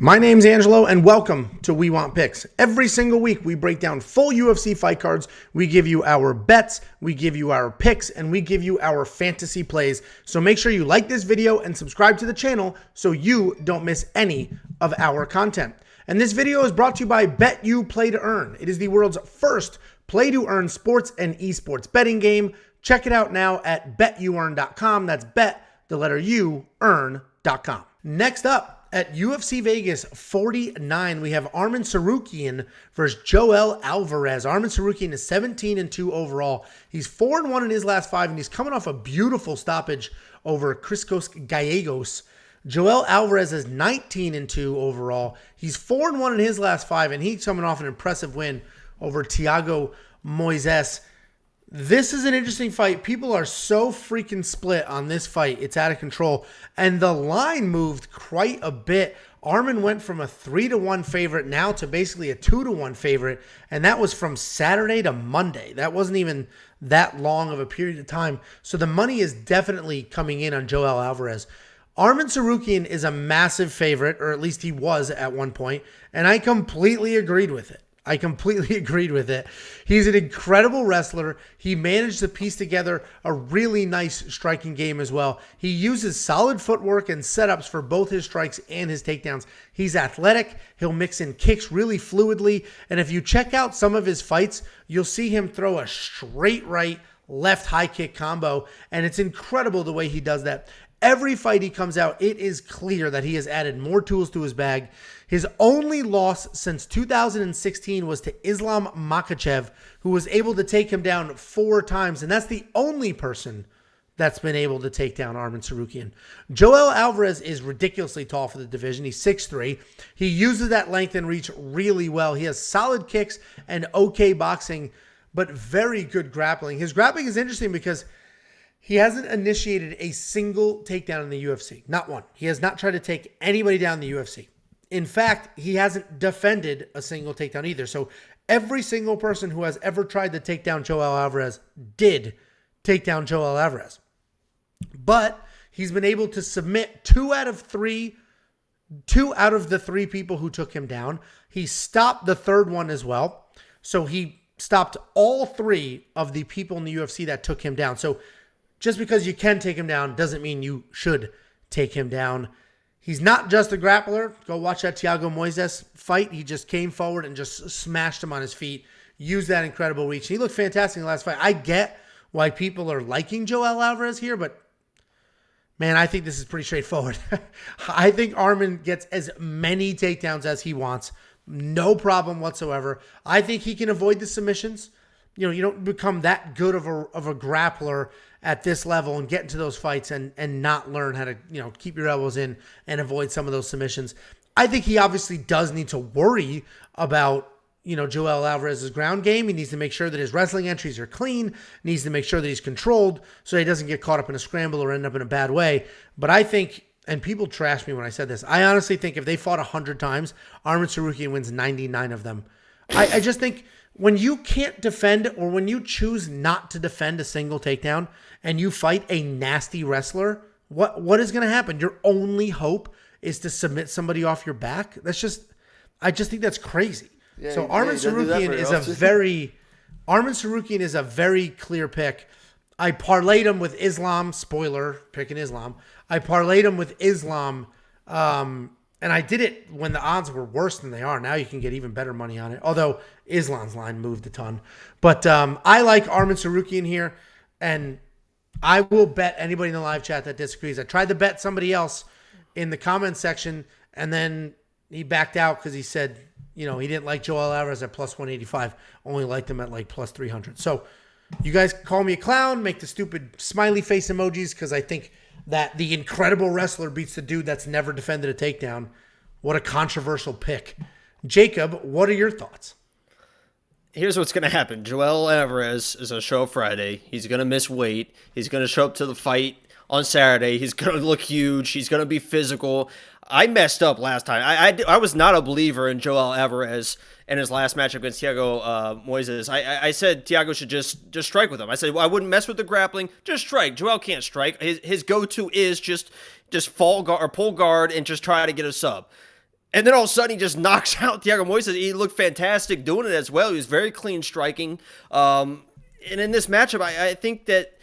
My name's Angelo, and welcome to We Want Picks. Every single week, we break down full UFC fight cards. We give you our bets, we give you our picks, and we give you our fantasy plays. So make sure you like this video and subscribe to the channel so you don't miss any of our content. And this video is brought to you by BETU Play to Earn. It is the world's first play-to-earn sports and esports betting game. Check it out now at betuearn.com. That's bet, the letter U, earn.com. Next up, at UFC Vegas 49, we have Arman Tsarukyan versus Joel Alvarez. Arman Tsarukyan is 17-2 overall. He's 4-1 in his last 5, and he's coming off a beautiful stoppage over Christos Gallegos. Joel Alvarez is 19-2 overall. He's 4-1 in his last 5, and he's coming off an impressive win over Thiago Moises. This is an interesting fight. People are so freaking split on this fight. It's out of control. And the line moved quite a bit. Arman went from a 3-1 favorite now to basically a 2-1 favorite. And that was from Saturday to Monday. That wasn't even that long of a period of time. So the money is definitely coming in on Joel Alvarez. Arman Tsarukyan is a massive favorite, or at least he was at one point. And I completely agreed with it. He's an incredible wrestler. He managed to piece together a really nice striking game as well. He uses solid footwork and setups for both his strikes and his takedowns. He's athletic. He'll mix in kicks really fluidly. And if you check out some of his fights, you'll see him throw a straight right, left high kick combo. And it's incredible the way he does that. Every fight he comes out, it is clear that he has added more tools to his bag. His only loss since 2016 was to Islam Makhachev, who was able to take him down 4 times, and that's the only person that's been able to take down Arman Tsarukyan. Joel Alvarez is ridiculously tall for the division. He's 6'3". He uses that length and reach really well. He has solid kicks and okay boxing, but very good grappling. His grappling is interesting because he hasn't initiated a single takedown in the UFC. Not one. He has not tried to take anybody down in the UFC. In fact, he hasn't defended a single takedown either. So every single person who has ever tried to take down Joel Alvarez did take down Joel Alvarez. But he's been able to submit 2 out of the 3 people who took him down. He stopped the third one as well. So he stopped all 3 of the people in the UFC that took him down. So just because you can take him down doesn't mean you should take him down. He's not just a grappler. Go watch that Thiago Moises fight. He just came forward and just smashed him on his feet. Used that incredible reach. He looked fantastic in the last fight. I get why people are liking Joel Alvarez here, but man, I think this is pretty straightforward. I think Arman gets as many takedowns as he wants. No problem whatsoever. I think he can avoid the submissions. You know, you don't become that good of a grappler at this level and get into those fights and not learn how to, keep your elbows in and avoid some of those submissions. I think he obviously does need to worry about, Joel Alvarez's ground game. He needs to make sure that his wrestling entries are clean, needs to make sure that he's controlled so he doesn't get caught up in a scramble or end up in a bad way. But I think, and people trash me when I said this, I honestly think if they fought 100 times, Arman Tsarukyan wins 99 of them. I just think when you can't defend, or when you choose not to defend a single takedown and you fight a nasty wrestler, what is going to happen? Your only hope is to submit somebody off your back. I just think that's crazy. Yeah, so Arman Tsarukyan is a very clear pick. I parlayed him with Islam. Spoiler, picking Islam. I parlayed him with Islam. And I did it when the odds were worse than they are. Now you can get even better money on it. Although Islam's line moved a ton. But I like Arman Tsarukyan here. And I will bet anybody in the live chat that disagrees. I tried to bet somebody else in the comments section. And then he backed out because he said, he didn't like Joel Alvarez at plus 185. Only liked him at like plus 300. So you guys call me a clown. Make the stupid smiley face emojis because I think that the incredible wrestler beats the dude that's never defended a takedown. What a controversial pick. Jacob, what are your thoughts? Here's what's going to happen. Joel Alvarez is going to show up Friday. He's going to miss weight. He's going to show up to the fight on Saturday. He's going to look huge. He's going to be physical. I messed up last time. I was not a believer in Joel Alvarez in his last matchup against Thiago Moises. I said Thiago should just strike with him. I said, well, I wouldn't mess with the grappling. Just strike. Joel can't strike. His go-to is just fall guard or pull guard and just try to get a sub. And then all of a sudden he just knocks out Thiago Moises. He looked fantastic doing it as well. He was very clean striking. And in this matchup, I think that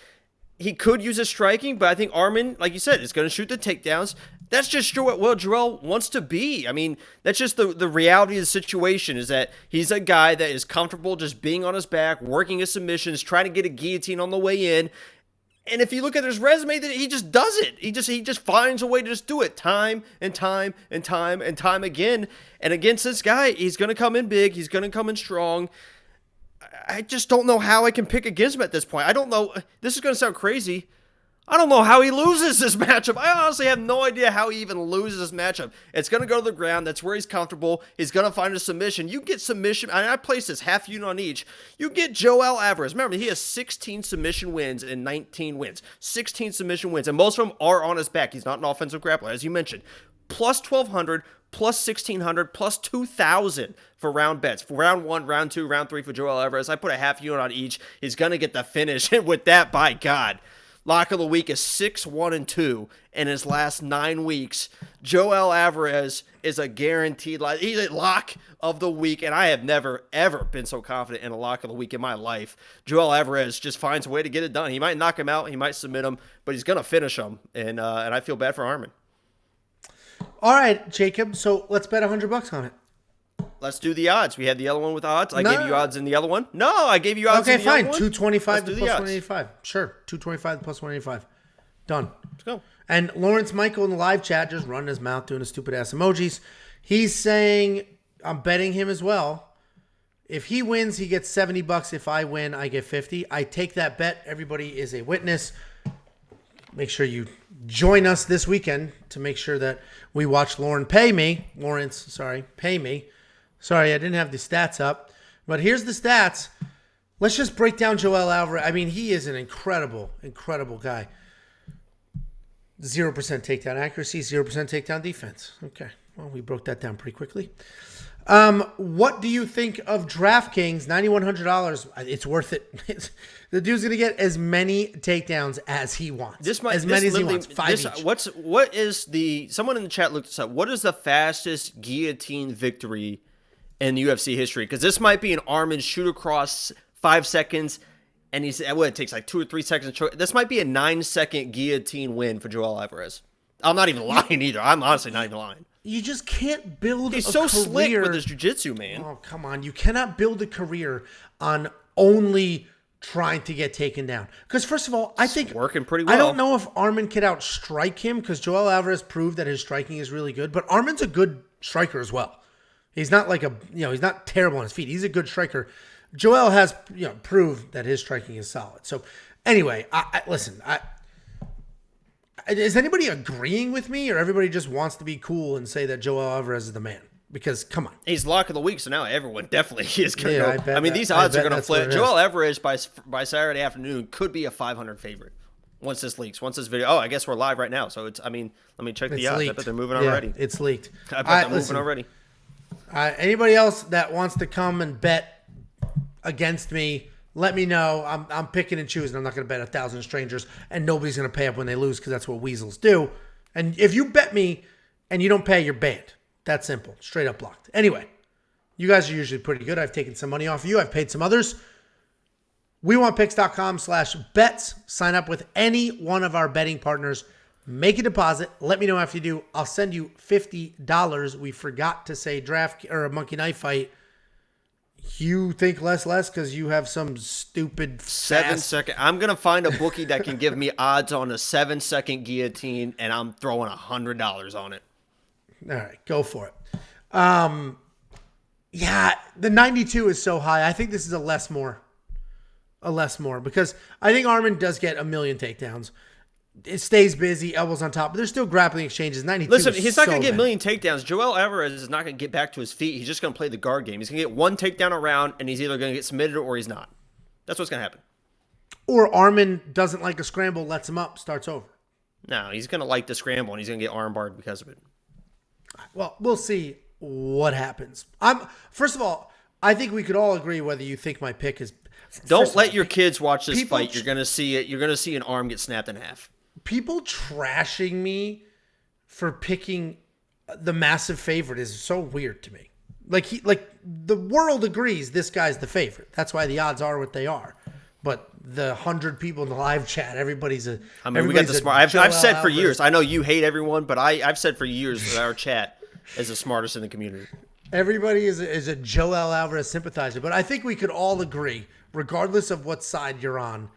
he could use his striking, but I think Arman, like you said, is going to shoot the takedowns. That's just what Joel wants to be. I mean, that's just the reality of the situation, is that he's a guy that is comfortable just being on his back, working his submissions, trying to get a guillotine on the way in. And if you look at his resume, that he just does it. He just finds a way to just do it time and time and time and time again. And against this guy, he's going to come in big. He's going to come in strong. I just don't know how I can pick against him at this point. I don't know. This is going to sound crazy. I don't know how he loses this matchup. I honestly have no idea how he even loses this matchup. It's going to go to the ground. That's where he's comfortable. He's going to find a submission. You get submission. I place this half unit on each. You get Joel Alvarez. Remember, he has 16 submission wins and 19 wins. 16 submission wins, and most of them are on his back. He's not an offensive grappler, as you mentioned. Plus 1,200, plus 1,600, plus 2,000 for round bets. For round 1, round 2, round 3 for Joel Alvarez. I put a half unit on each. He's going to get the finish. And with that, by God, lock of the week is 6-1-2 in his last 9 weeks. Joel Alvarez is a guaranteed lock. He's a lock of the week, and I have never, ever been so confident in a lock of the week in my life. Joel Alvarez just finds a way to get it done. He might knock him out, he might submit him, but he's going to finish him, and I feel bad for Arman. All right, Jacob, so let's bet $100 on it. Let's do the odds. We had the other one with odds. I gave you odds in the other one. No, I gave you odds in the other one. Okay, fine. 225 to plus 185. Sure. 225 to plus 185. Done. Let's go. And Lawrence Michael in the live chat just running his mouth doing his stupid ass emojis. He's saying I'm betting him as well. If he wins, he gets $70. If I win, I get 50. I take that bet. Everybody is a witness. Make sure you join us this weekend to make sure that we watch Lawrence pay me. Sorry, I didn't have the stats up. But here's the stats. Let's just break down Joel Alvarez. I mean, he is an incredible, incredible guy. 0% takedown accuracy, 0% takedown defense. Okay, well, we broke that down pretty quickly. What do you think of DraftKings? $9,100. It's worth it. The dude's going to get as many takedowns as he wants. As many as he wants. 5 each. Someone in the chat looked this up. What is the fastest guillotine victory in UFC history? Because this might be an Arman shoot across 5 seconds, and it takes like 2 or 3 seconds. This might be a 9-second guillotine win for Joel Alvarez. I'm not even lying either. I'm honestly not even lying. You just can't build He's a so career. slick with his jiu-jitsu, man. Oh, come on. You cannot build a career on only trying to get taken down. Because first of all, I think working pretty well. I don't know if Arman could outstrike him, because Joel Alvarez proved that his striking is really good, but Arman's a good striker as well. He's not like he's not terrible on his feet. He's a good striker. Joel has, proved that his striking is solid. So anyway, listen, is anybody agreeing with me, or everybody just wants to be cool and say that Joel Alvarez is the man? Because, come on. He's lock of the week, so now everyone definitely is going to go. These odds are going to flip. Joel Alvarez by Saturday afternoon could be a 500 favorite once this leaks. Once this video. Oh, I guess we're live right now. So let me check the odds. Leaked. I bet they're moving already. It's leaked. I bet they're moving already. Anybody else that wants to come and bet against me, let me know. I'm picking and choosing. I'm not going to bet 1,000 strangers, and nobody's going to pay up when they lose, because that's what weasels do. And if you bet me and you don't pay, you're banned. That's simple. Straight up blocked. Anyway, you guys are usually pretty good. I've taken some money off of you. I've paid some others. WeWantPicks.com/bets. Sign up with any one of our betting partners. Make a deposit. Let me know after you do. I'll send you $50. We forgot to say draft or a monkey knife fight. You think less because you have some stupid 7-second. I'm going to find a bookie that can give me odds on a 7-second guillotine, and I'm throwing $100 on it. All right, go for it. Yeah, the 92 is so high. I think this is a less more, because I think Arman does get a million takedowns. It stays busy, elbows on top, but there's still grappling exchanges. 92. Listen, he's not going to get a million takedowns. Joel Alvarez is not going to get back to his feet. He's just going to play the guard game. He's going to get one takedown a round, and he's either going to get submitted or he's not. That's what's going to happen. Or Arman doesn't like a scramble, lets him up, starts over. No, he's going to like the scramble, and he's going to get armbarred because of it. Well, we'll see what happens. First of all, I think we could all agree whether you think my pick is. Don't let your kids watch this fight. You're going to see it. You're going to see an arm get snapped in half. People trashing me for picking the massive favorite is so weird to me. Like the world agrees this guy's the favorite. That's why the odds are what they are. But the 100 people in the live chat, everybody's a. I mean, we got the smart. I've said for years. I know you hate everyone, but I've said for years that our chat is the smartest in the community. Everybody is a Joel Alvarez sympathizer, but I think we could all agree, regardless of what side you're on,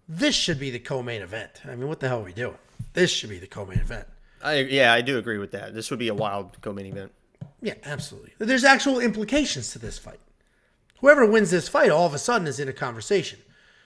this should be the co-main event. I mean, what the hell are we doing? This should be the co-main event. I do agree with that. This would be a wild co-main event. Yeah, absolutely. There's actual implications to this fight. Whoever wins this fight all of a sudden is in a conversation.